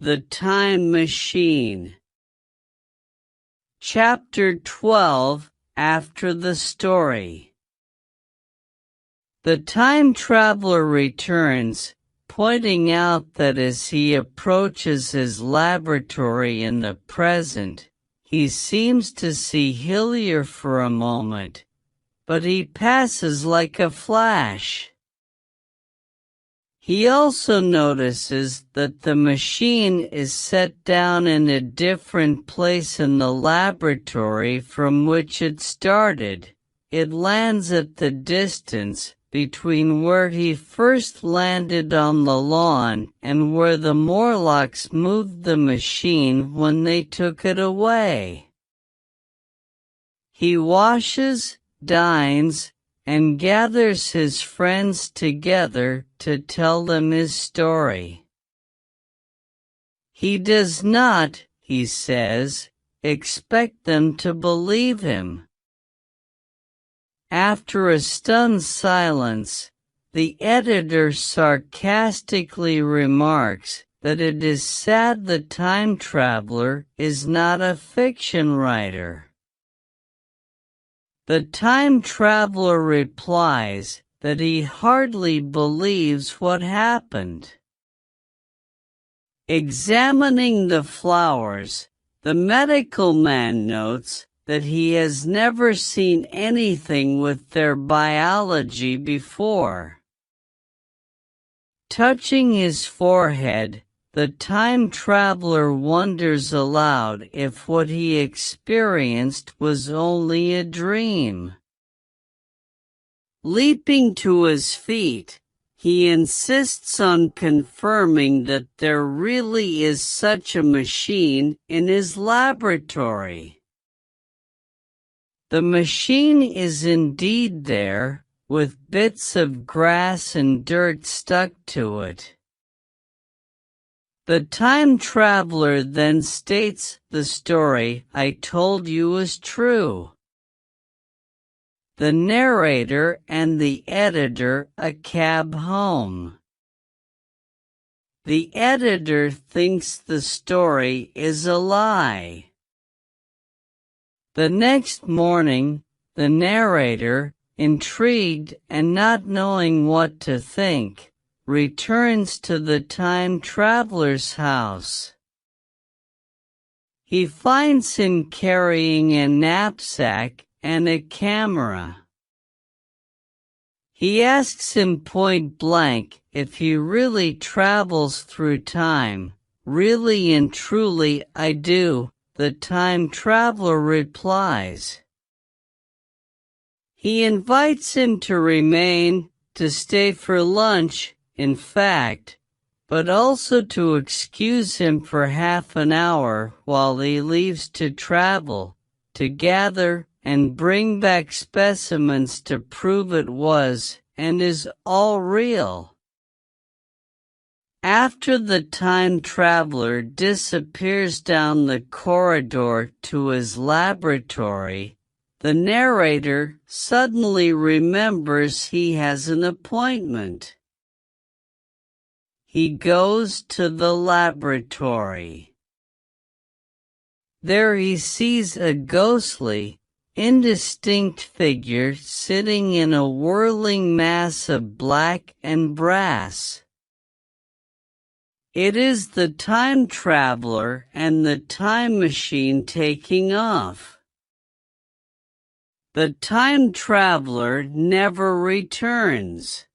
The Time Machine. Chapter 12. After the story. The time traveler returns, pointing out that as he approaches his laboratory in the present, he seems to see Hillier for a moment, but he passes like a flash. He also notices that the machine is set down in a different place in the laboratory from which it started. It lands at the distance between where he first landed on the lawn and where the Morlocks moved the machine when they took it away. He washes, dines, and gathers his friends together to tell them his story. He does not, he says, expect them to believe him. After a stunned silence, the editor sarcastically remarks that it is sad the time traveler is not a fiction writer. The time traveler replies that he hardly believes what happened. Examining the flowers, the medical man notes that he has never seen anything with their biology before. Touching his forehead, the time traveler wonders aloud if what he experienced was only a dream. Leaping to his feet, he insists on confirming that there really is such a machine in his laboratory. The machine is indeed there, with bits of grass and dirt stuck to it. The time traveler then states the story I told you was true. The narrator and the editor a cab home. The editor thinks the story is a lie. The next morning, the narrator, intrigued and not knowing what to think, returns to the time traveler's house. He finds him carrying a knapsack and a camera. He asks him point blank if he really travels through time. Really and truly I do, the time traveler replies. He invites him to remain, to stay for lunch, in fact, but also to excuse him for half an hour while he leaves to travel, to gather and bring back specimens to prove it was and is all real. After the time traveler disappears down the corridor to his laboratory, the narrator suddenly remembers he has an appointment. He goes to the laboratory. There he sees a ghostly, indistinct figure sitting in a whirling mass of black and brass. It is the time traveler and the time machine taking off. The time traveler never returns.